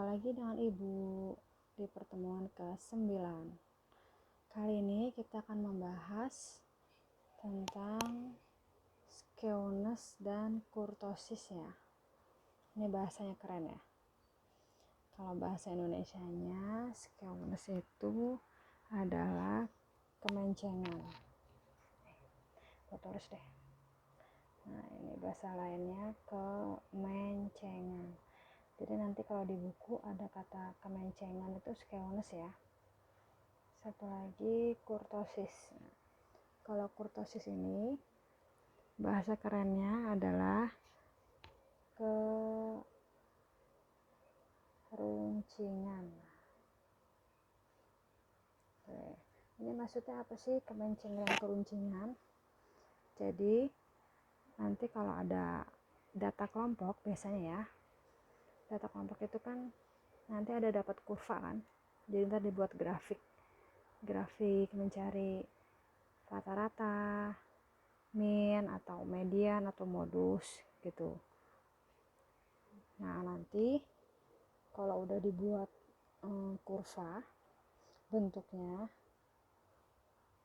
lagi dengan Ibu di pertemuan ke-9. Kali ini kita akan membahas tentang skeones dan kurtosis ya. Ini bahasanya keren ya. Kalau bahasa Indonesianya, skeones itu adalah kemencengan. Gue tulis deh. Nah, ini bahasa lainnya kemencengan. Jadi nanti kalau di buku ada kata kemencengan itu skeones ya. Satu lagi kurtosis. Nah, kalau kurtosis ini bahasa kerennya adalah keruncingan. Oke. Ini maksudnya apa sih kemencengan dan keruncingan? Jadi nanti kalau ada data kelompok biasanya ya, data kelompok itu kan nanti ada dapat kurva kan, jadi ntar dibuat grafik mencari rata-rata, min atau median atau modus gitu. Nah nanti kalau udah dibuat kurva bentuknya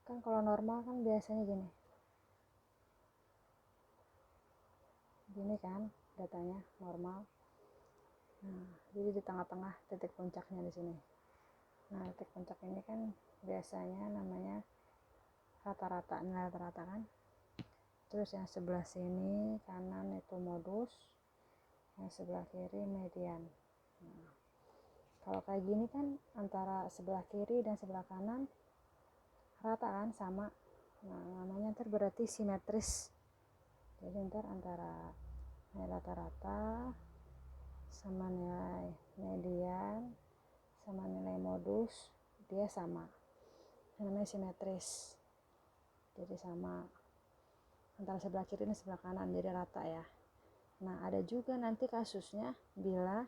kan, kalau normal kan biasanya gini kan datanya normal. Nah, jadi di tengah-tengah titik puncaknya di sini. Nah, titik puncak ini kan biasanya namanya rata-rata, nilai rata-rata kan. Terus yang sebelah sini kanan itu modus, yang sebelah kiri median. Nah, kalau kayak gini kan antara sebelah kiri dan sebelah kanan rata kan, sama. Nah, namanya ntar berarti simetris. Jadi ntar antara nilai rata-rata sama nilai median sama nilai modus dia sama, namanya simetris, jadi sama antara sebelah kiri dan sebelah kanan, jadi rata ya. Nah ada juga nanti kasusnya bila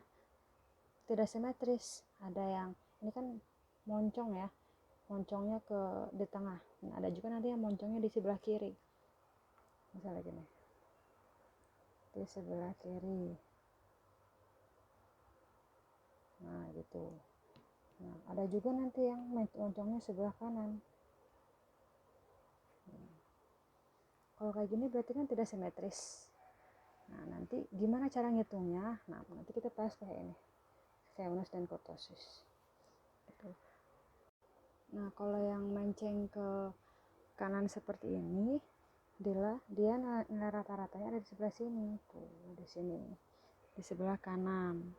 tidak simetris, ada yang ini kan moncong ya, moncongnya di tengah. Nah, ada juga nanti yang moncongnya di sebelah kiri, misalnya gini, di sebelah kiri. Nah gitu. Nah, ada juga nanti yang moncongnya sebelah kanan. Kalau kayak gini berarti kan tidak simetris. Nah, nanti gimana cara ngitungnya? Nah, nanti kita bahas kayak ini, skeones dan kurtosis. Gitu. Nah, kalau yang menceng ke kanan seperti ini, dia nilai rata-ratanya ada di sebelah sini, tuh di sini, di sebelah kanan.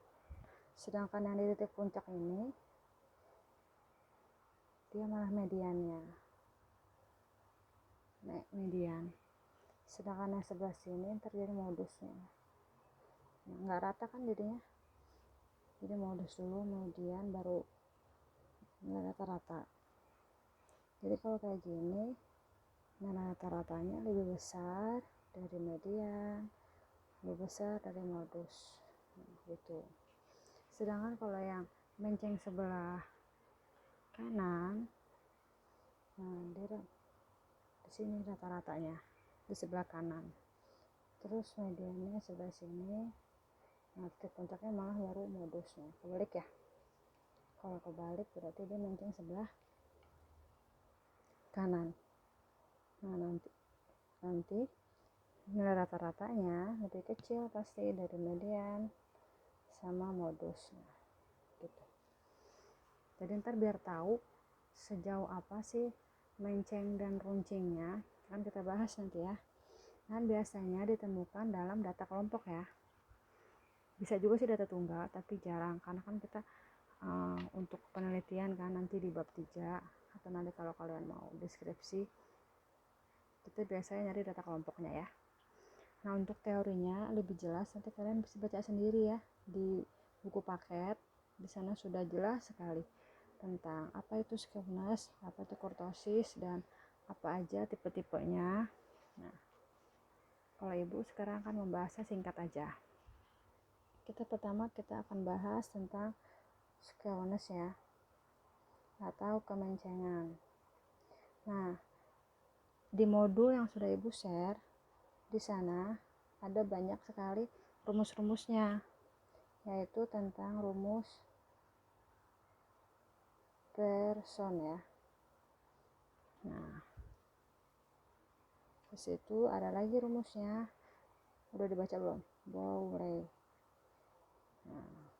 Sedangkan yang di titik puncak ini dia malah mediannya, median. Sedangkan yang sebelah sini terjadi modusnya. Nah, nggak rata kan jadinya, jadi modus dulu, median, baru nilai rata-rata. Jadi kalau kayak gini nilai rata-ratanya lebih besar dari median, lebih besar dari modus, gitu. Sedangkan kalau yang menceng sebelah kanan, nah dia di sini rata-ratanya di sebelah kanan, terus mediannya sebelah sini. Nah titik puncaknya malah baru modusnya. Kebalik ya, kalau kebalik berarti dia menceng sebelah kanan. Nah nanti nilai rata-ratanya lebih kecil pasti dari median sama modusnya gitu. Jadi ntar biar tahu sejauh apa sih menceng dan runcingnya kan kita bahas nanti ya. Dan biasanya ditemukan dalam data kelompok ya, bisa juga sih data tunggal tapi jarang, karena kan kita untuk penelitian kan nanti di bab 3 atau nanti kalau kalian mau deskripsi kita biasanya nyari data kelompoknya ya. Nah untuk teorinya lebih jelas nanti kalian bisa baca sendiri ya di buku paket. Di sana sudah jelas sekali tentang apa itu skeones, apa itu kurtosis, dan apa aja tipe-tipenya. Nah kalau ibu sekarang akan membahasnya singkat aja. Pertama kita akan bahas tentang skeones ya, atau kemencengan. Nah di modul yang sudah ibu share di sana ada banyak sekali rumus-rumusnya, yaitu tentang rumus person ya. Nah, di situ ada lagi rumusnya. Udah dibaca belum? Boleh. Nah,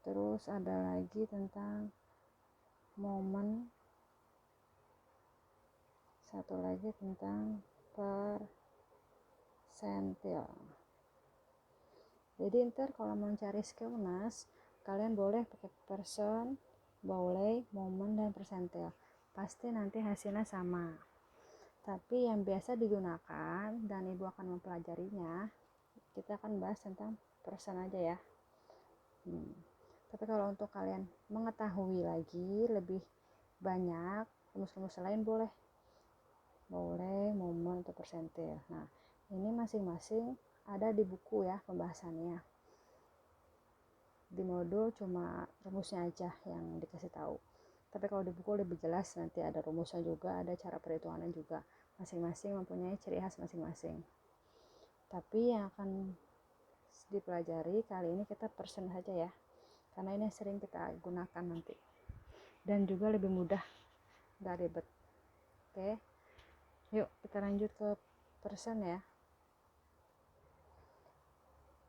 terus ada lagi tentang momen, satu lagi tentang persentil. Jadi ntar kalau mau cari skewness, kalian boleh pakai person, boleh, momen, dan persentil. Pasti nanti hasilnya sama. Tapi yang biasa digunakan dan ibu akan mempelajarinya, kita akan bahas tentang person aja ya. Tapi kalau untuk kalian mengetahui lagi lebih banyak rumus-rumus lain, boleh, momen atau persentil. Nah, ini masing-masing ada di buku ya pembahasannya. Di modul cuma rumusnya aja yang dikasih tahu. Tapi kalau di buku lebih jelas, nanti ada rumusnya juga, ada cara perhitungannya juga. Masing-masing mempunyai ciri khas masing-masing. Tapi yang akan dipelajari kali ini kita person saja ya, karena ini sering kita gunakan nanti. Dan juga lebih mudah, gak ribet. Oke, yuk kita lanjut ke person ya.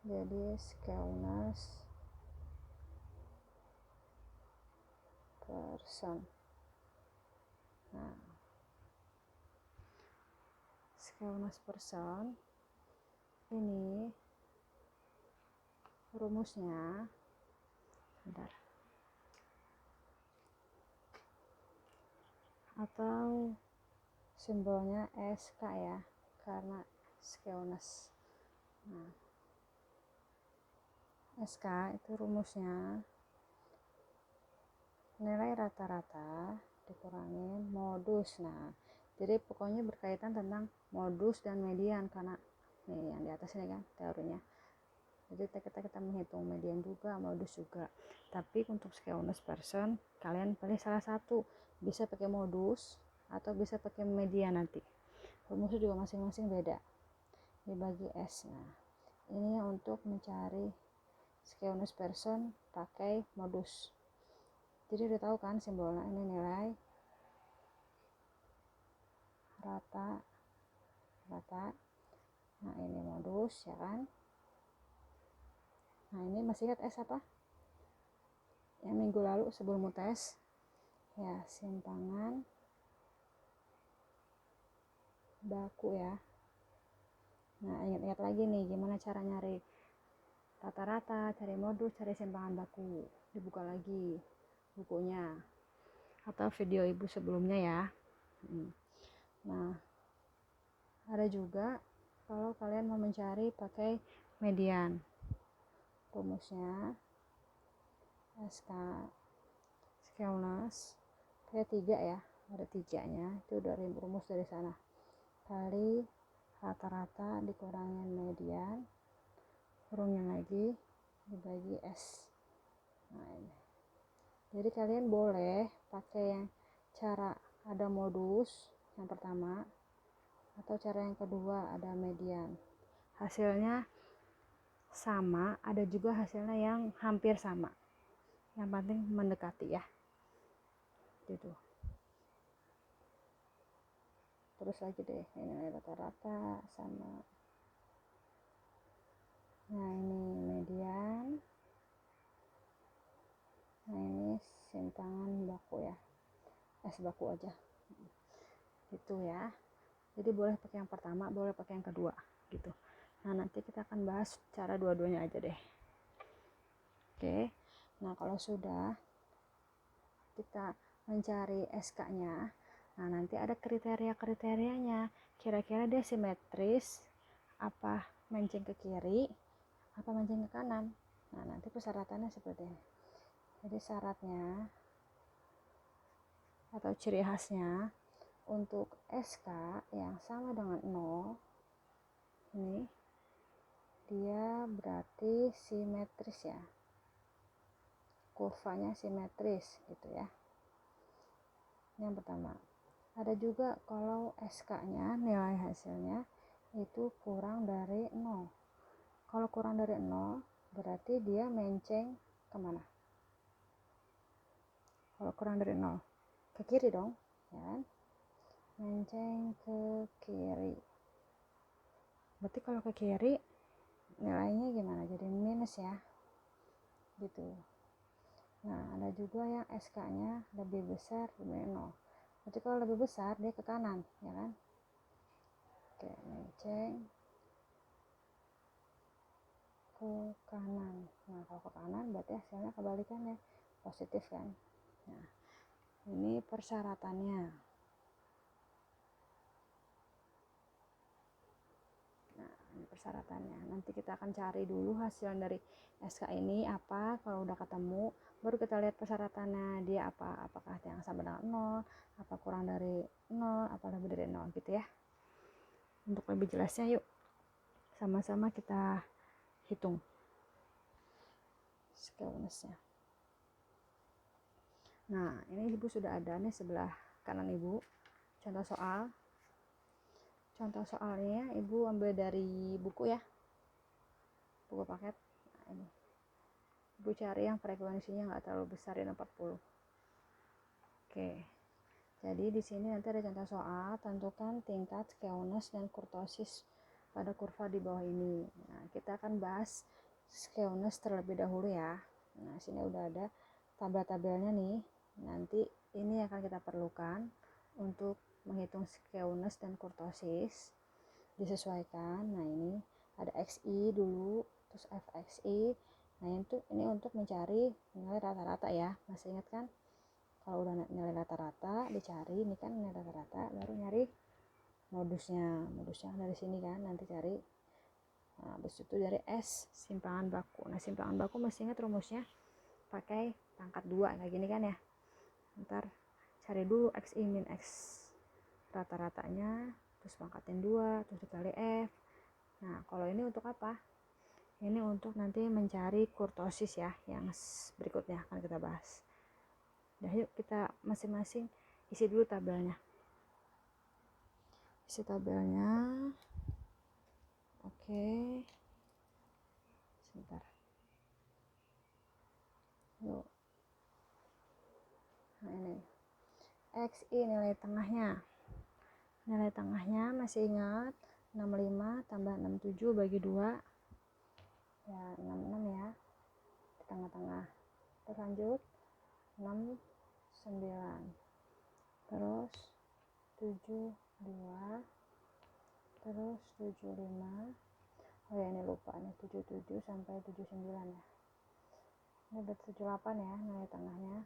Jadi skewness person. Nah, skewness person ini rumusnya, bentar, atau simbolnya SK ya, karena skewness. Nah, SK itu rumusnya nilai rata-rata dikurangin modus. Nah, jadi pokoknya berkaitan tentang modus dan median, karena nih yang di atas ini kan teorinya. Jadi kita menghitung median juga, modus juga. Tapi untuk skewness person kalian pilih salah satu, bisa pakai modus atau bisa pakai median. Nanti rumusnya juga masing-masing beda, dibagi S. Nah, ini untuk mencari skewness person pakai modus. Jadi udah tahu kan simbolnya, ini nilai rata. Nah, ini modus ya kan. Nah, ini masih ingat S apa? Yang minggu lalu sebelum UTS ya, simpangan baku ya. Nah, ingat-ingat lagi nih gimana cara nyari rata-rata, cari modus, cari simpangan baku. Dibuka lagi bukunya atau video ibu sebelumnya ya. Nah, ada juga kalau kalian mau mencari pakai median, rumusnya SK skewness kayak 3 ya, ada 3-nya, itu udah rumus dari sana, kali rata-rata dikurangin median, kurungin lagi, dibagi S. Nah, ini. Jadi kalian boleh pakai yang cara ada modus yang pertama, atau cara yang kedua ada median. Hasilnya sama, ada juga hasilnya yang hampir sama. Yang penting mendekati ya. Gitu. Terus lagi deh, ini rata-rata sama. Nah, ini median. Nah, ini simpangan baku ya. S baku aja. Gitu ya. Jadi boleh pakai yang pertama, boleh pakai yang kedua gitu. Nah, nanti kita akan bahas cara dua-duanya aja deh. Oke. Nah, kalau sudah kita mencari SK-nya, nah nanti ada kriteria-kriterianya. Kira-kira dia simetris, apa menceng ke kiri, apa menceng ke kanan. Nah, nanti persyaratannya seperti ini. Jadi syaratnya atau ciri khasnya untuk SK yang sama dengan 0, ini dia berarti simetris ya, kurvanya simetris gitu ya. Yang pertama, ada juga kalau SK-nya nilai hasilnya itu kurang dari 0. Kalau kurang dari 0 berarti dia menceng kemana? Kalau kurang dari 0 ke kiri dong, ya kan? Menceng ke kiri. Berarti kalau ke kiri nilainya gimana? Jadi minus ya. Gitu. Nah, ada juga yang SK-nya lebih besar dari 0. Berarti kalau lebih besar dia ke kanan, ya kan? Oke, menceng ke kanan. Nah, kalau ke kanan berarti hasilnya kebalikannya, positif kan? Nah, ini persyaratannya. Nah, ini persyaratannya. Nanti kita akan cari dulu hasil dari SK ini apa. Kalau udah ketemu, baru kita lihat persyaratannya dia apa. Apakah yang sama dengan 0, apa kurang dari 0, apa lebih dari 0 gitu ya. Untuk lebih jelasnya yuk sama-sama kita hitung skewnessnya. Nah, ini ibu sudah ada nih sebelah kanan ibu contoh soal. Contoh soalnya ibu ambil dari buku ya, buku paket. Nah, ini ibu cari yang frekuensinya nggak terlalu besar, 40. Oke, jadi di sini nanti ada contoh soal, tentukan tingkat skewness dan kurtosis pada kurva di bawah ini. Nah, kita akan bahas skewness terlebih dahulu ya. Nah, sini udah ada tabel-tabelnya nih. Nanti ini akan kita perlukan untuk menghitung skewness dan kurtosis, disesuaikan. Nah, ini ada XI dulu, terus FXI. Nah, ini untuk mencari nilai rata-rata ya. Masih ingat kan? Kalau udah nilai rata-rata dicari, ini kan nilai rata-rata, baru nyari modusnya dari sini kan, nanti cari. Nah, habis itu dari S, simpangan baku. Nah, simpangan baku masih ingat rumusnya pakai pangkat 2 kayak gini kan ya. Ntar cari dulu X min X rata-ratanya, terus pangkatin 2, terus dikali F. Nah, kalau ini untuk apa? Ini untuk nanti mencari kurtosis ya, yang berikutnya akan kita bahas. Nah, yuk kita masing-masing isi dulu tabelnya. Isi tabelnya. Oke. Sebentar. Yuk. Nah, ini. XI nilai tengahnya. Nilai tengahnya masih ingat 65 tambah 67 bagi 2. Ya, 66 ya. Di tengah-tengah. Terus lanjut 69. Terus 72. Terus 75. Oh ya, ini lupa nih, 77 sampai 79 ya. Ini berarti 78 ya nilai tengahnya.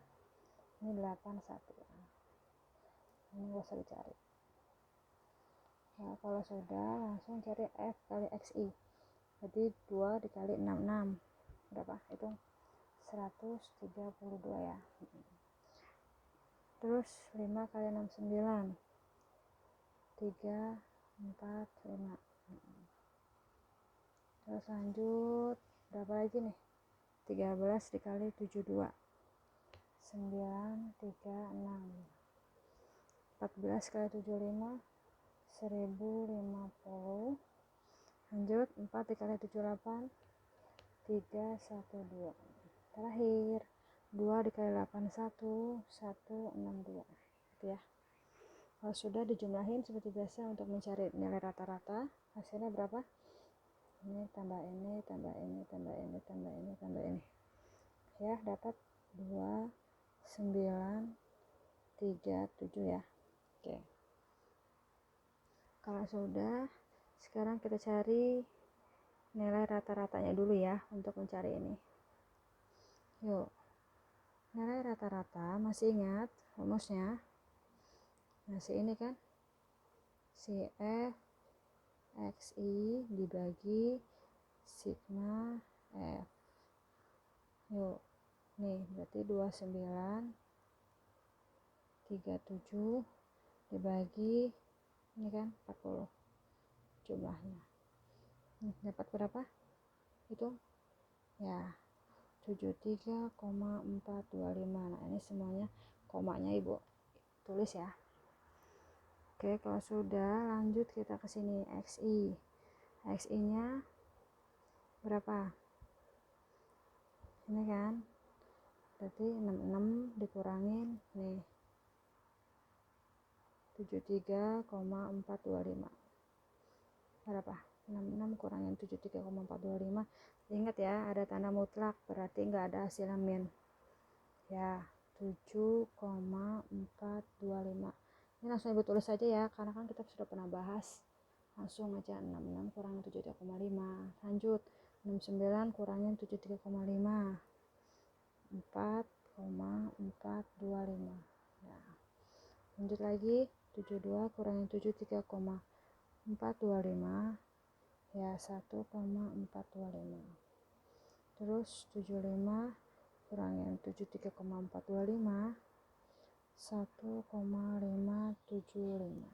Ini 81. Ini gak usah dicari. Nah, kalau sudah langsung cari F kali XI. Jadi 2 dikali 66 berapa? Hitung 132 ya. Terus 5 kali 69 3, 4, 5. Terus lanjut berapa lagi nih? 13 dikali 72 9, 3, 6. 14 kali 75 1050. Lanjut 4 dikali 78 312. Terakhir 2 dikali 81 162. Gitu ya. Kalau sudah dijumlahin seperti biasa untuk mencari nilai rata-rata, hasilnya berapa? Ini tambah ini tambah ini tambah ini tambah ini tambah ini ya, dapat 2937 ya. Oke, kalau sudah, sekarang kita cari nilai rata-ratanya dulu ya untuk mencari ini. Yuk, nilai rata-rata masih ingat rumusnya? Masih ini kan, si F XI dibagi sigma F. Yuk, nih berarti 2937 dibagi ini kan 40 jumlahnya. Dapat berapa? Itu ya 73,425. Nah, ini semuanya komanya ibu tulis ya. Oke, kalau sudah lanjut kita ke sini XI. XI nya berapa? Ini kan berarti 66 dikurangin nih 73,425 berapa? 66 kurangin 73,425. Ingat ya, ada tanda mutlak berarti nggak ada hasilnya min ya, 7,425. Ini langsung ibu tulis aja ya, karena kan kita sudah pernah bahas. Langsung aja 66 kurangin 73,5. Lanjut 69 kurangin 73,5, 4,425. Nah, lanjut lagi 72 kurangin 73,425 ya, 1,425. Terus 75 kurangin 73,425, 1,575.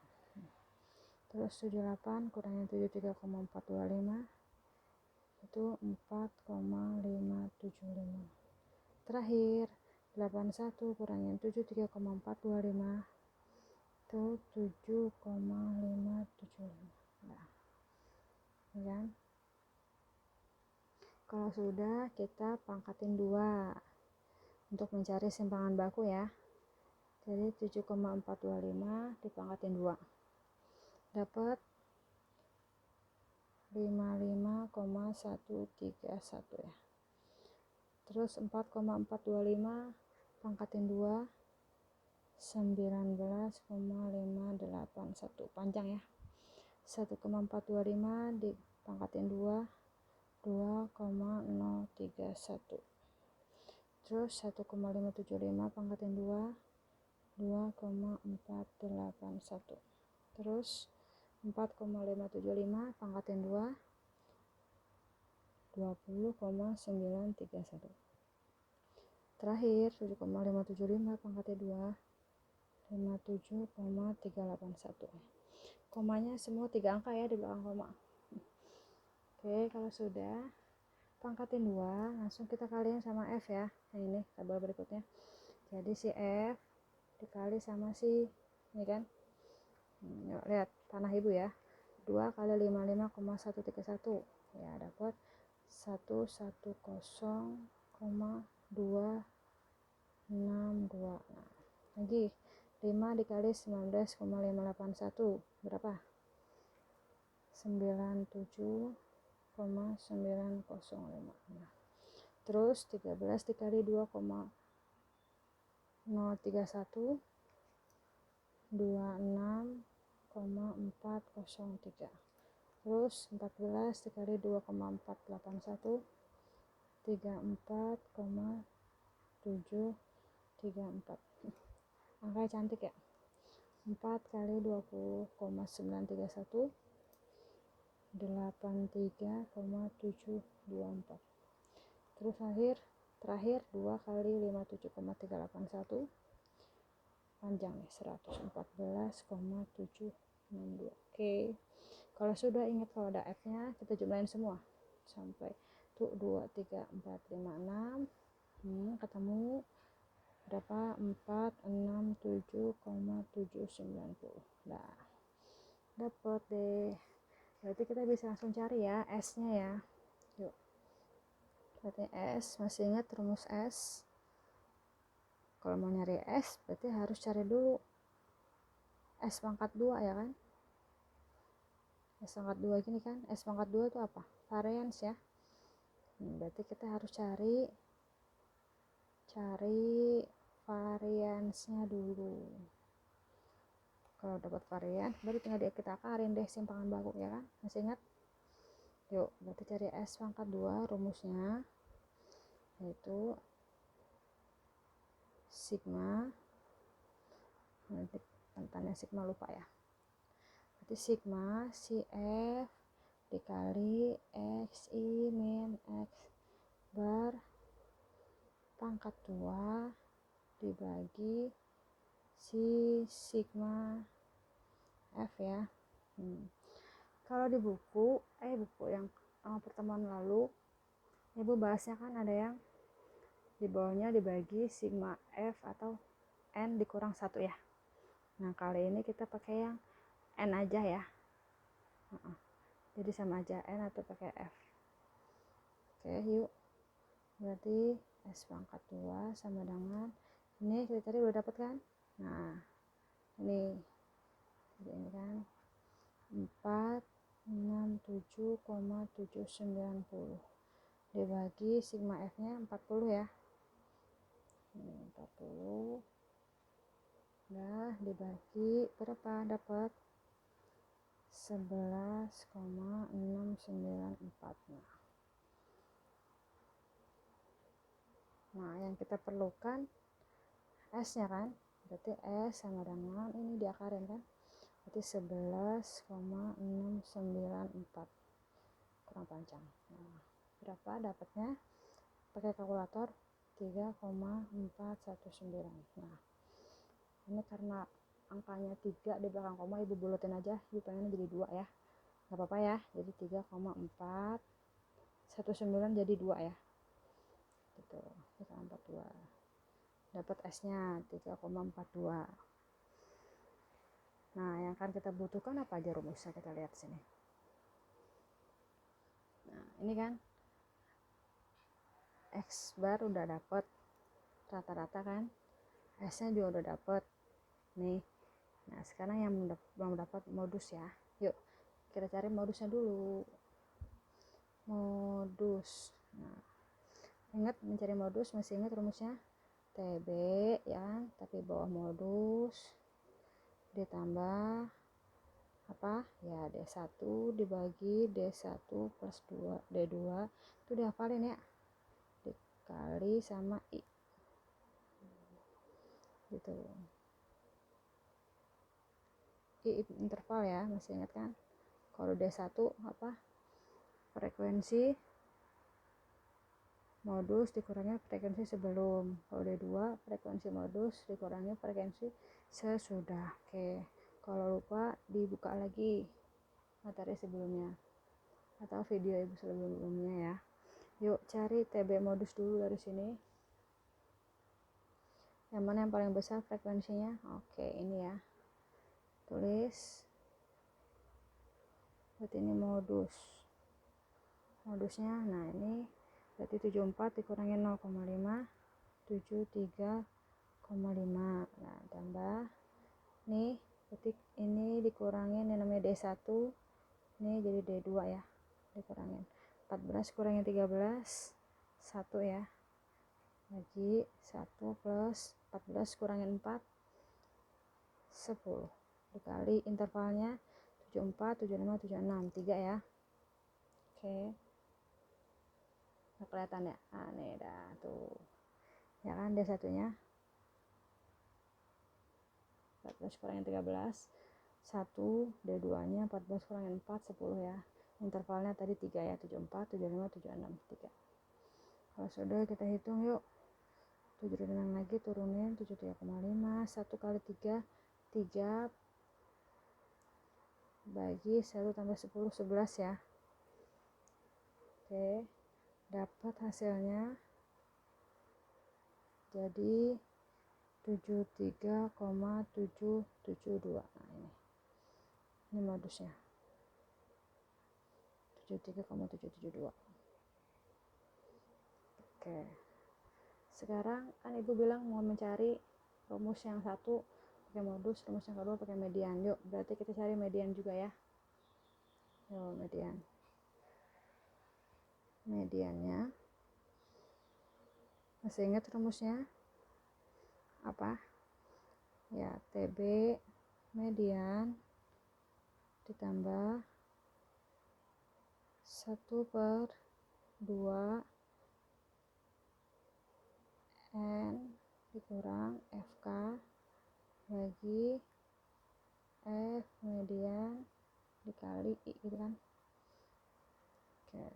Terus 78 kurangin 73,425 itu 4,575. Terakhir 81 kurangin 73,425 itu 7,575. Nah, ya kan? Kalau sudah, kita pangkatin 2 untuk mencari simpangan baku ya. Jadi 7,425 dipangkatin 2 dapat 55,131 ya. Terus 4,425 pangkatin 2 19,581, panjang ya. 1,425 dipangkatin 2 2,031. Terus 1,575 pangkatin 2 2,481. Terus 4,575 pangkatin 2 20,931. Terakhir 7,575 pangkatin 2 57,381. Komanya semua 3 angka ya di belakang koma. Oke, kalau sudah pangkatin 2, langsung kita kaliin sama F ya. Nah, ini tabel berikutnya. Jadi si F dikali sama si ini kan. Yuk, lihat panah ibu ya. 2 kali 55,131 ya, dapat 110,262. Nah, lagi 5 dikali 19,581 berapa? 97,905. Nah, terus 13 dikali 2,031 26,403. Terus 14 dikali 2,481 34,734. Angkanya cantik ya. 4 kali 20,931 83,724. Terus terakhir 2 kali 57,381 panjang ya, 114,762. Oke, kalau sudah ingat kalau ada F nya kita jumlahin semua sampai tuh 2, 3, 4, 5, 6 ketemu berapa? 467,790. Nah, dapat deh. Berarti kita bisa langsung cari ya S nya ya. Yuk, berarti S, masih ingat rumus S? Kalau mau nyari S berarti harus cari dulu S pangkat 2 ya kan. S pangkat 2 gini kan. S pangkat 2 itu apa? Varians ya. Berarti kita harus cari variansnya dulu. Kalau dapat varians baru tinggal kita akarin deh simpangan baku ya kan. Masih ingat? Yuk, berarti cari S pangkat 2 rumusnya yaitu sigma, nanti tanda sigma lupa ya. Berarti sigma si F dikali XI min X bar pangkat 2 dibagi si sigma F ya. Kalau di buku yang pertemuan lalu ibu bahasnya kan ada yang di bawahnya dibagi sigma F atau N dikurang 1 ya. Nah, kali ini kita pakai yang N aja ya. Jadi sama aja N atau pakai F. Oke, yuk. Berarti S pangkat 2 sama dengan ini kita cari udah dapat kan. Nah ini kan 467,790 dibagi sigma F nya 40 ya. Ini 40 udah dibagi berapa, dapat 11,694. Nah yang kita perlukan S nya kan, berarti S sama dengan ini diakarin kan, berarti 11,694 kurang panjang. Nah, berapa dapatnya pakai kalkulator? 3,419. Nah ini karena angkanya 3 di belakang koma, ibu bulatin aja, ibu pengen jadi 2 ya, nggak apa-apa ya, jadi 3,419 jadi 2 ya gitu, 3,42. Dapat S nya 3,42. Nah yang kan kita butuhkan apa aja rumusnya, kita lihat sini. Nah ini kan X bar udah dapet rata-rata kan, S nya juga udah dapet nih. Nah sekarang yang belum dapat modus ya, yuk kita cari modusnya dulu. Modus, nah ingat mencari modus masih ingat rumusnya TB ya, tapi bawah modus ditambah apa ya, D1 dibagi D1 plus 2 D2 itu dihafalin ya, dikali sama I gitu. I interval ya, masih ingat kan? Kalau D1 apa, frekuensi modus dikurangi frekuensi sebelum. Kalau D2 frekuensi modus dikurangi frekuensi sesudah. Oke, kalau lupa dibuka lagi materi sebelumnya atau video ibu sebelumnya ya. Yuk cari TB modus dulu dari sini. Yang mana yang paling besar frekuensinya? Oke, ini ya. Tulis. Berarti ini modusnya. Nah ini berarti 74 dikurangi 0,5 73,5. Nah tambah nih, berarti ini dikurangi, ini namanya D1, ini jadi D2 ya, dikurangin 14 kurangi 13 1 ya, bagi 1 plus 14 kurangi 4 10 dikali intervalnya 74 75 76 3 ya. Oke, nggak kelihatan ya, nah nih dah tuh ya kan, D1 nya 14 kurangi 13 1, D2 nya 14 kurangi 4 10 ya, intervalnya tadi 3 ya, 74 75 76 3. Kalau sudah kita hitung yuk, 76 lagi turunin 73,5 1 kali 3 3 bagi 1 tambah 10 11 ya. Oke, dapat hasilnya jadi 73,772. Nah ini modusnya 73,772. Oke, sekarang kan ibu bilang mau mencari rumus yang satu pakai modus, rumus yang kedua pakai median. Yuk berarti kita cari median juga ya. Yuk mediannya masih ingat rumusnya apa ya, TB median ditambah 1/2 N dikurang FK bagi F median dikali I gitu kan. Oke,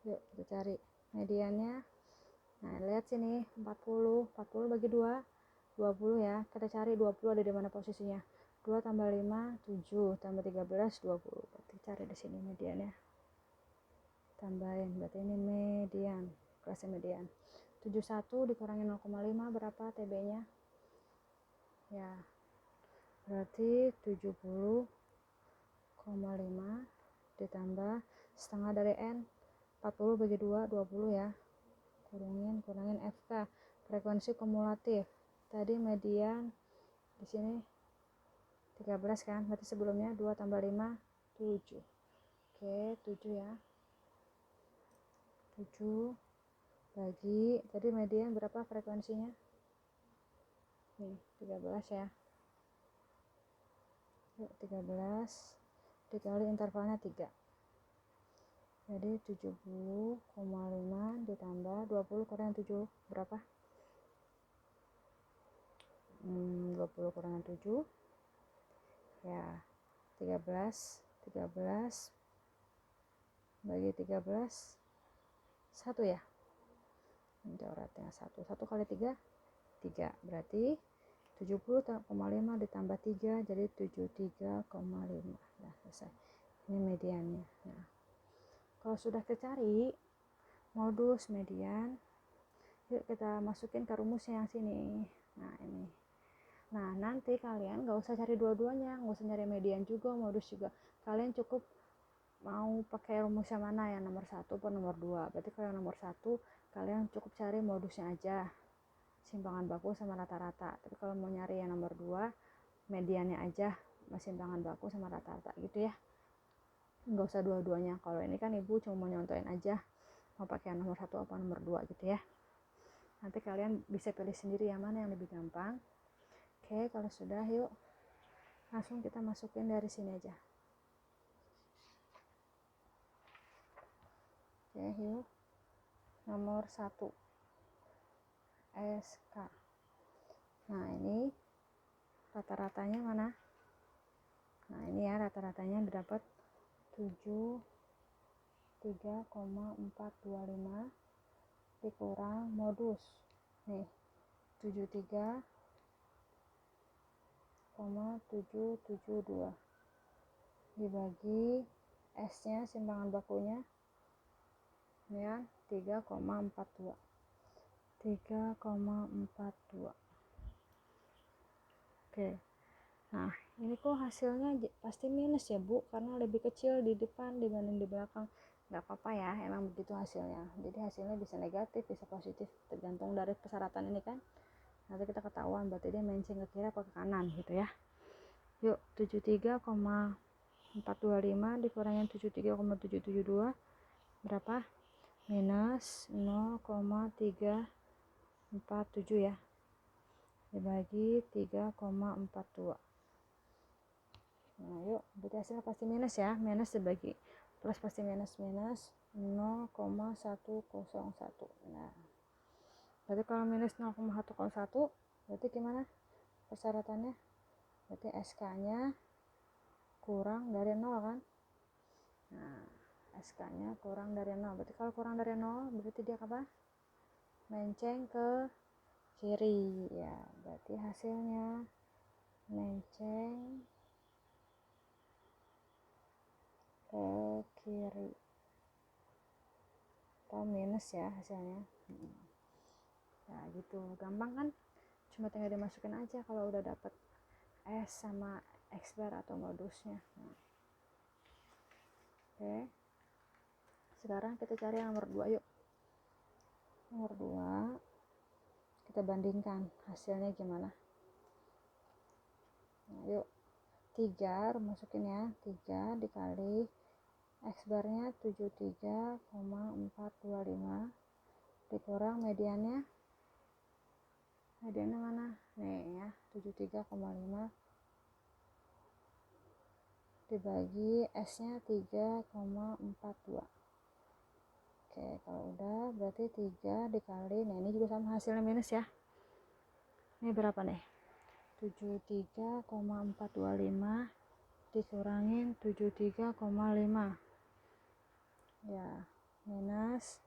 yuk kita cari mediannya. Nah lihat sini 40 bagi 2 20 ya, kita cari 20 ada di mana posisinya, 2 tambah 5 7 tambah 13 20, berarti cari di sini mediannya, tambahin, berarti ini median, kelasnya median. 71 dikurangi 0,5 berapa TB nya ya, berarti 70,5 ditambah setengah dari N 40 bagi 2, 20 ya. Kurangin FK, frekuensi kumulatif. Tadi median di sini 13 kan, berarti sebelumnya 2 tambah 5, 7. Oke, 7 ya. 7 bagi, tadi median berapa frekuensinya? Nih, 13 ya. Yuk, 13 dikali intervalnya 3. Jadi 70,5 ditambah 20 kurang 7 berapa? 20 kurangan 7 ya 13 bagi 13 1 ya. Coretnya 1 kali 3 3, berarti 70,5 ditambah 3 jadi 73,5. Nah, selesai. Ini mediannya. Nah, kalau sudah dicari modus median, yuk kita masukin ke rumusnya yang sini. Nah, ini. Nah, nanti kalian nggak usah cari dua-duanya, nggak usah nyari median juga, modus juga. Kalian cukup mau pakai rumus yang mana, yang nomor 1 atau nomor 2. Berarti kalau yang nomor 1 kalian cukup cari modusnya aja, simpangan baku sama rata-rata. Tapi kalau mau nyari yang nomor 2, mediannya aja, simpangan baku sama rata-rata gitu ya. Nggak usah dua-duanya. Kalau ini kan ibu cuma mau nyontoin aja, mau pakai yang nomor 1 apa nomor 2 gitu ya. Nanti kalian bisa pilih sendiri yang mana yang lebih gampang. Oke, kalau sudah yuk langsung kita masukin dari sini aja. Oke, yuk. Nomor 1 SK. Nah, ini rata-ratanya mana? Nah, ini ya rata-ratanya dapat 73,425 dikurang modus. Nih, 73,772 dibagi S-nya simpangan bakunya ya 3,42. Oke. Nah, ini kok hasilnya pasti minus ya, Bu, karena lebih kecil di depan dibanding di belakang. Nggak apa-apa ya, emang begitu hasilnya. Jadi hasilnya bisa negatif, bisa positif, tergantung dari persyaratan ini kan. Nanti kita ketahuan berarti dia menceng ke kiri apa ke kanan gitu ya. Yuk, 73,425 dikurangin 73,772 berapa? Minus 0,347 ya. Dibagi 3,42. Nah, yuk, berarti hasilnya pasti minus ya. Minus dibagi plus pasti minus 0,101. Nah, berarti kalau minus 0,101 berarti gimana persyaratannya? Berarti SK-nya kurang dari 0 kan? Nah, SK-nya kurang dari 0. Berarti kalau kurang dari 0 berarti dia apa? Menceng ke kiri ya. Berarti hasilnya menceng ke kiri atau minus ya hasilnya. Nah, gitu. Gampang kan? Cuma tinggal dimasukin aja kalau udah dapet S sama X bar atau modusnya. Nah. Oke. Sekarang kita cari yang nomor 2 yuk. Nomor 2 kita bandingkan hasilnya gimana. Nah, yuk. 3 masukin ya. 3 dikali X barnya 73,425 dikurang mediannya mana? Nih ya, 73,5 dibagi S-nya 3,42. Oke, kalau udah berarti 3 dikali, nah ini juga sama hasilnya minus ya. Ini berapa nih? 73,425 dikurangin 73,5 ya, minus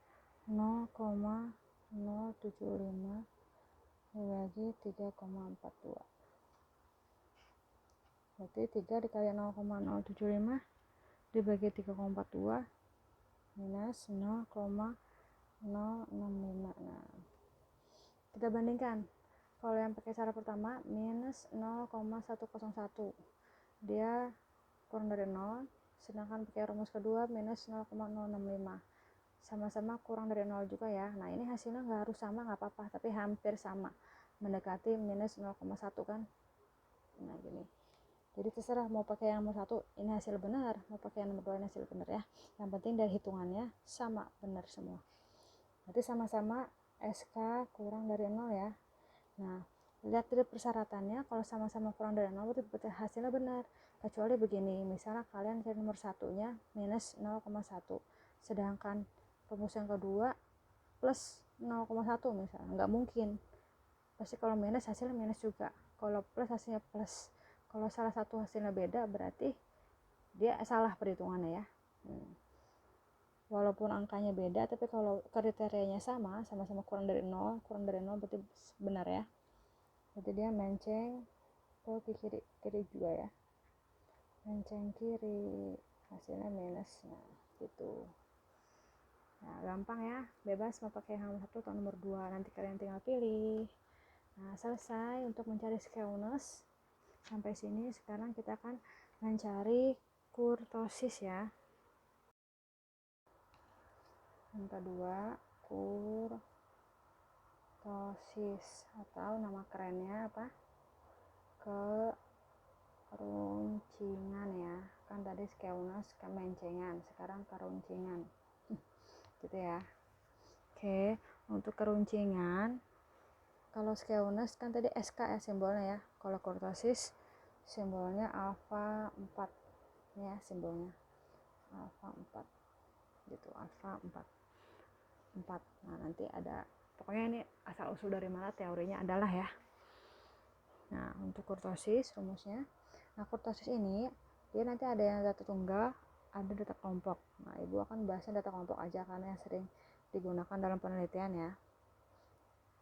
0,075 dibagi 3,42. Berarti 3 dikali 0,075 dibagi 3,42 minus 0,065. Nah, kita bandingkan. Kalau yang pakai cara pertama minus 0,101 dia kurang dari 0, sedangkan pakai rumus kedua minus 0,065. sama-sama kurang dari 0 juga ya. Nah ini hasilnya nggak harus sama, nggak apa-apa, tapi hampir sama, mendekati minus 0,1 kan. Nah gini, jadi terserah mau pakai yang nomor 1 ini hasil benar, mau pakai yang nomor 2 ini hasil benar ya. Yang penting dari hitungannya sama, benar semua. Berarti sama-sama SK kurang dari 0 ya. Nah lihat dari persyaratannya, kalau sama-sama kurang dari 0 berarti hasilnya benar. Kecuali begini, misalnya kalian cari nomor satunya minus 0,1, sedangkan rumus yang kedua plus 0,1 misalnya, nggak mungkin. Pasti kalau minus hasilnya minus juga, kalau plus hasilnya plus. Kalau salah satu hasilnya beda berarti dia salah perhitungannya ya. Walaupun angkanya beda, tapi kalau kriterianya sama, sama-sama kurang dari 0 berarti benar ya. Berarti dia menceng ke kiri juga ya, menceng kiri, hasilnya minus. Nah gitu. Nah gampang ya, bebas mau pakai yang nomor 1 atau nomor 2, nanti kalian tinggal pilih. Nah selesai untuk mencari skewness. Sampai sini sekarang kita akan mencari kurtosis ya. Yang kedua, kurtosis atau nama kerennya apa? Keruncingan ya. Kan tadi skewness kemencengan, sekarang keruncingan. Gitu ya. Oke, untuk keruncingan, kalau skewness kan tadi SK ya simbolnya ya. Kalau kurtosis simbolnya alfa 4 ya, simbolnya alfa 4 gitu, alfa 4. Nah nanti ada, pokoknya ini asal usul dari mana teorinya adalah ya. Nah untuk kurtosis rumusnya, nah kurtosis ini dia nanti ada yang data tunggal, ada data kelompok. Nah ibu akan bahasnya data kelompok aja karena yang sering digunakan dalam penelitian ya.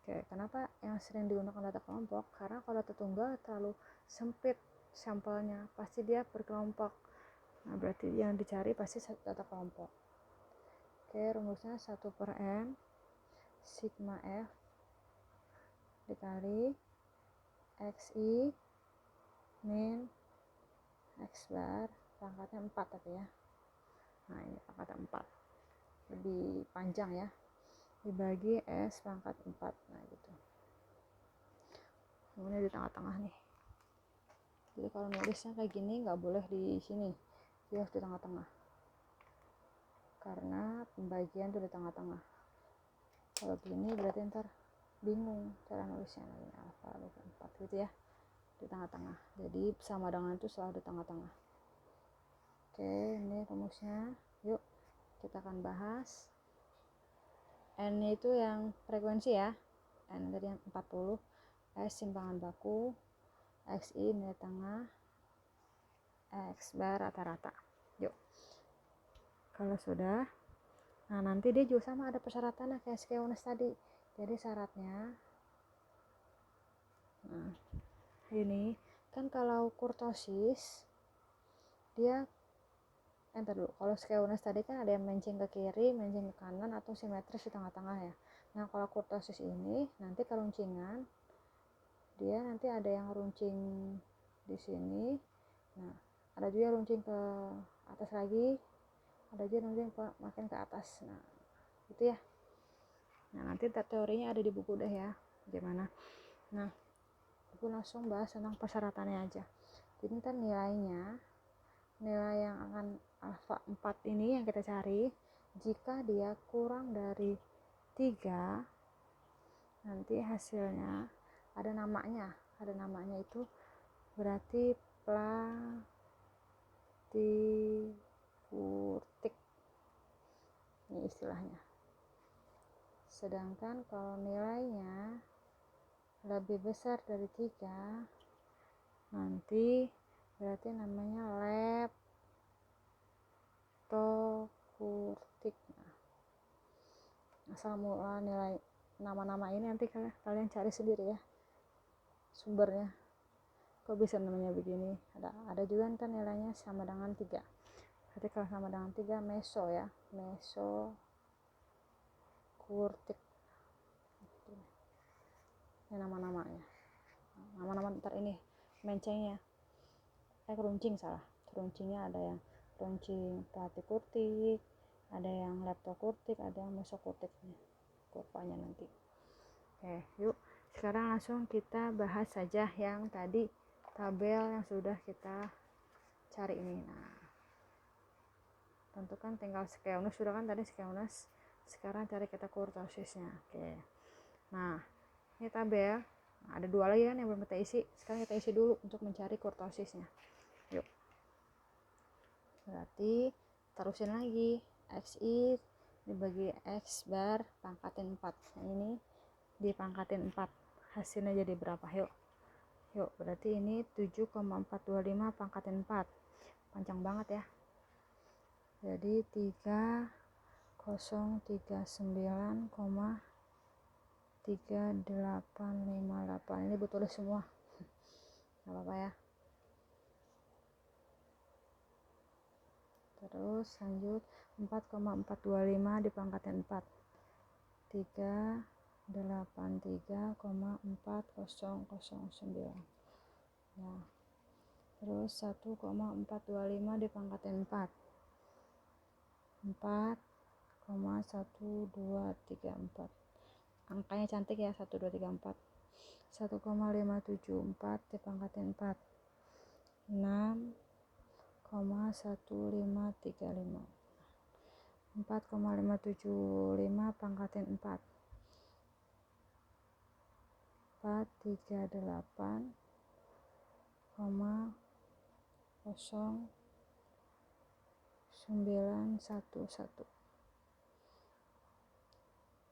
Oke, kenapa yang sering digunakan data kelompok? Karena kalau data tunggal terlalu sempit sampelnya, pasti dia berkelompok. Nah berarti yang dicari pasti data kelompok. Oke, rumusnya 1/n sigma F dikali XI min X bar, pangkatnya 4 tapi ya. Nah ini pangkatnya 4, lebih panjang ya, dibagi S pangkat 4. Nah gitu, ini di tengah-tengah nih. Jadi kalau nulisnya kayak gini nggak boleh di sini, dia harus di tengah-tengah karena pembagian tuh di tengah-tengah. Kalau begini berarti ntar bingung cara nulisnya, ini alfa 4 gitu ya, di tengah-tengah. Jadi sama dengan itu selalu di tengah-tengah. Oke, ini rumusnya. Yuk kita akan bahas. N itu yang frekuensi ya, N tadi yang 40, S simpangan baku, XI nilai tengah, X bar rata-rata. Yuk, kalau sudah, nah nanti dia juga sama ada persyaratannya kayak skewness tadi. Jadi syaratnya, nah ini kan kalau kurtosis dia dulu, kalau skewness tadi kan ada yang menceng ke kiri, menceng ke kanan, atau simetris di tengah-tengah ya. Nah kalau kurtosis ini nanti keruncingan, dia nanti ada yang runcing di sini, nah ada juga runcing ke atas lagi, ada juga runcing makin ke atas. Nah itu ya. Nah nanti teorinya ada di buku deh ya gimana. Nah aku langsung bahas tentang persyaratannya aja. Jadi kan nilai yang akan alfa 4 ini yang kita cari, jika dia kurang dari 3, nanti hasilnya ada namanya itu berarti platifurtik ini istilahnya. Sedangkan kalau nilainya lebih besar dari 3, nanti berarti namanya leptofurtik. Nah, asal mula nilai nama-nama ini nanti kalian cari sendiri ya sumbernya, kok bisa namanya begini. Ada juga kan nilainya sama dengan 3, berarti kalau sama dengan 3 meso ya, mesofurtik. Ini nama-namanya, nama-nama ntar ini mencengnya keruncing salah, keruncingnya ada yang keruncing platifurtik, ada yang leptokurtik, ada yang mesokurtik kurvanya nanti. Oke, yuk sekarang langsung kita bahas saja yang tadi tabel yang sudah kita cari ini. Nah, tentukan tinggal skeunus, sudah kan tadi skeunus, sekarang cari kita kurtosisnya. Oke, nah ini tabel, nah, ada 2 lagi kan yang belum kita isi, sekarang kita isi dulu untuk mencari kurtosisnya. Yuk, berarti terusin lagi, XI dibagi X bar pangkatin 4, nah, ini dipangkatin 4, hasilnya jadi berapa? Yuk berarti ini 7,425 pangkatin 4, panjang banget ya, jadi 3039,3858, ini betul semua, nggak apa-apa ya. Terus lanjut 4,425 dipangkatin 4, 383,4009. Nah, terus 1,425 dipangkatin 4, 4,1234. Angkanya cantik ya, 1234. 1,574 dipangkatin 4, 6,1535. 4,575 pangkatin 4, 438,0911.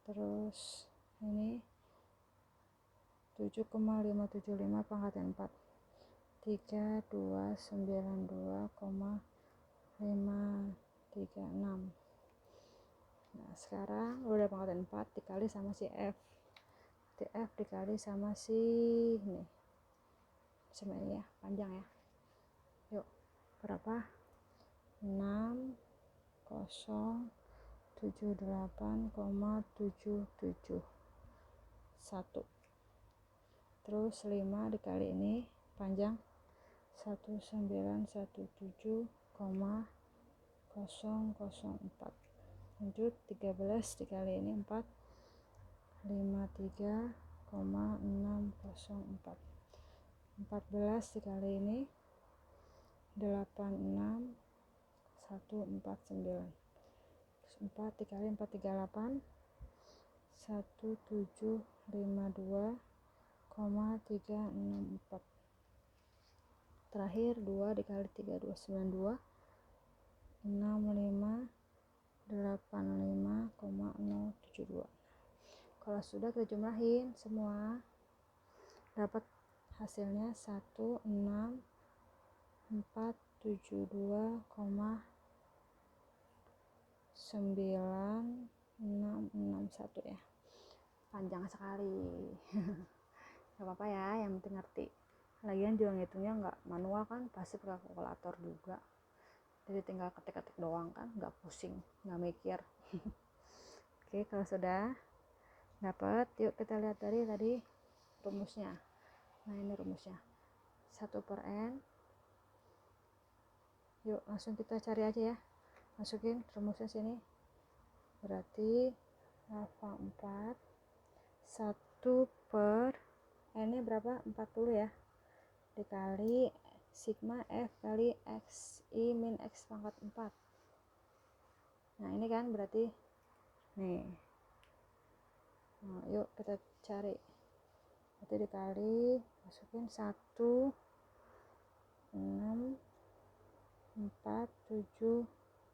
Terus ini 7,575 pangkatin 4, 3292,536. Nah sekarang udah pangkatin 4 dikali sama si F, F dikali sama si ini sama ini ya, panjang ya. Yuk berapa? 6078,771. Terus 5 dikali ini panjang 1917,004. Lanjut 13 dikali ini 4, 53,604. 14 dikali ini 86149. 4 dikali 438 1752,364. Terakhir 2 dikali 3292 6585,072. Kalau sudah kita jumlahin semua dapat hasilnya 16472,9661 ya, panjang sekali. Gak apa-apa ya, yang penting ngerti. Lagian juga ngitungnya nggak manual kan, pasti pakai kalkulator juga, jadi tinggal ketik-ketik doang kan, nggak pusing, nggak mikir. Oke, kalau sudah dapat, yuk kita lihat dari tadi rumusnya. Nah ini rumusnya 1/n. Yuk langsung kita cari aja ya, masukin rumusnya sini. Berarti alfa 4 1/n nya berapa? 40 ya, dikali sigma F kali XI min X pangkat 4. Nah ini kan berarti nih. Nah, yuk kita cari. Berarti dikali, masukin 1 6 4 7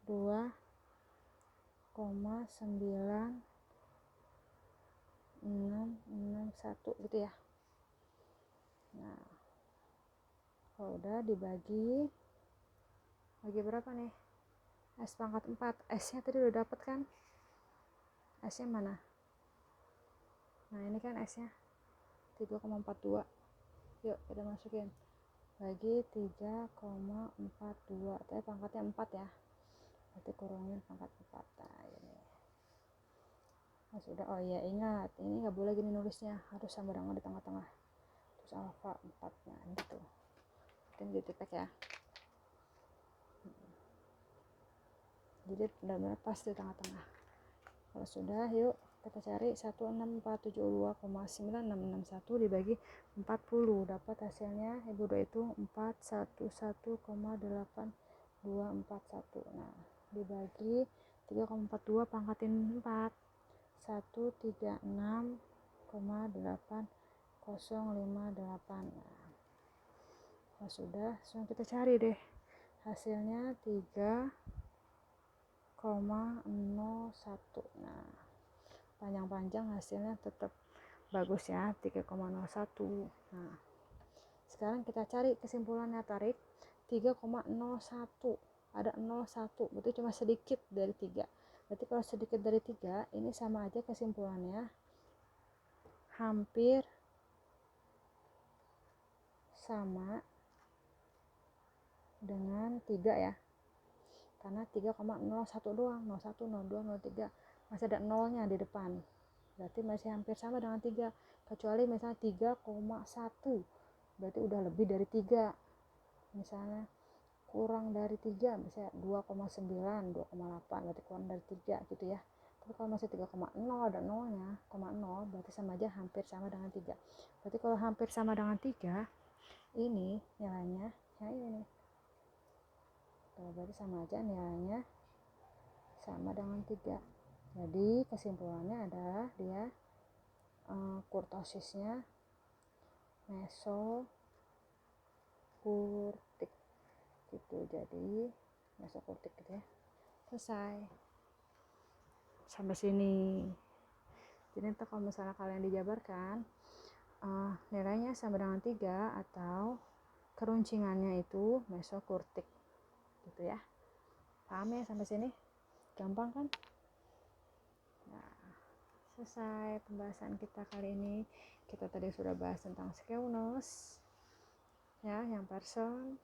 2,9661 gitu ya. Nah kalau udah dibagi berapa nih? S pangkat 4, S nya tadi udah dapet kan, S nya mana? Nah ini kan S nya 3,42. Yuk kita masukin, bagi 3,42, tapi pangkatnya 4 ya, berarti kurangin pangkat 4. Nah ini nah, sudah. Oh iya ingat, ini nggak boleh gini nulisnya, harus sama dengan di tengah-tengah, terus alfa 4 nya gitu, penting dititik ya. jadi benar-benar pas di tengah-tengah. Kalau sudah, yuk kita cari 16472,9661 dibagi 40, dapat hasilnya ibu udah itu 411,8241. Nah, dibagi 3,42 pangkatin 4, 136,8058. Nah, kalau sudah, langsung kita cari deh hasilnya 3,01. Nah, panjang-panjang hasilnya tetap bagus ya, 3,01. Nah, sekarang kita cari kesimpulannya, tarik 3,01, ada 01, berarti cuma sedikit dari 3. Berarti kalau sedikit dari 3 ini sama aja kesimpulannya hampir sama dengan 3 ya, karena 3,01 doang, 01, 02, 03, masih ada nolnya di depan, berarti masih hampir sama dengan 3. Kecuali misalnya 3,1, berarti udah lebih dari 3. Misalnya kurang dari 3, misalnya 2,9, 2,8, berarti kurang dari 3 gitu ya. Tapi kalau masih 3,0 ada nolnya, 0, berarti sama aja hampir sama dengan 3. Berarti kalau hampir sama dengan 3, ini nilainya ya ini. Berarti sama aja nilainya sama dengan 3. Jadi kesimpulannya adalah dia kurtosisnya mesokurtik gitu. Jadi mesokurtik gitu ya. Selesai sampai sini. Jadi nanti kalau misalnya kalian dijabarkan nilainya sama dengan 3 atau keruncingannya itu mesokurtik gitu ya. Paham ya sampai sini? Gampang kan? Nah, selesai pembahasan kita kali ini. Kita tadi sudah bahas tentang skewness ya, yang person.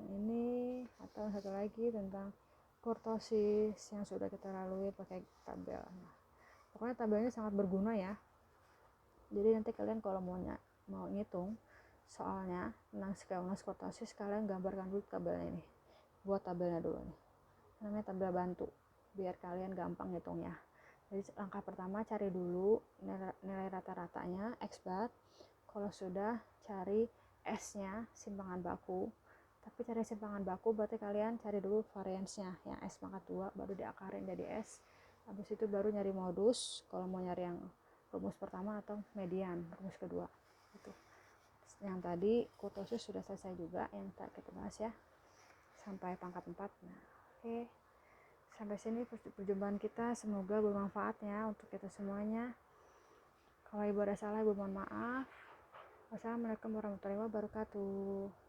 Nah, ini atau satu lagi tentang kurtosis yang sudah kita lalui pakai tabel. Nah, pokoknya tabelnya sangat berguna ya. Jadi nanti kalian kalau mau ngitung soalnya tentang skewness kurtosis, kalian gambarkan dulu tabelnya ini. Buat tabelnya dulu nih. Namanya tabel bantu biar kalian gampang ngitungnya. Jadi langkah pertama cari dulu nilai rata-ratanya X bar. Kalau sudah cari S-nya simpangan baku. Tapi cari simpangan baku berarti kalian cari dulu variansnya yang S pangkat 2 baru diakarin jadi S. Habis itu baru nyari modus kalau mau nyari yang rumus pertama atau median rumus kedua. Itu. Yang tadi kurtosis sudah selesai juga yang kita bahas ya. Sampai pangkat 4. Nah, oke. Sampai sini perjumpaan kita, semoga bermanfaat ya untuk kita semuanya. Kalau ibu ada salah, ibu mohon maaf. Wassalamualaikum warahmatullahi wabarakatuh.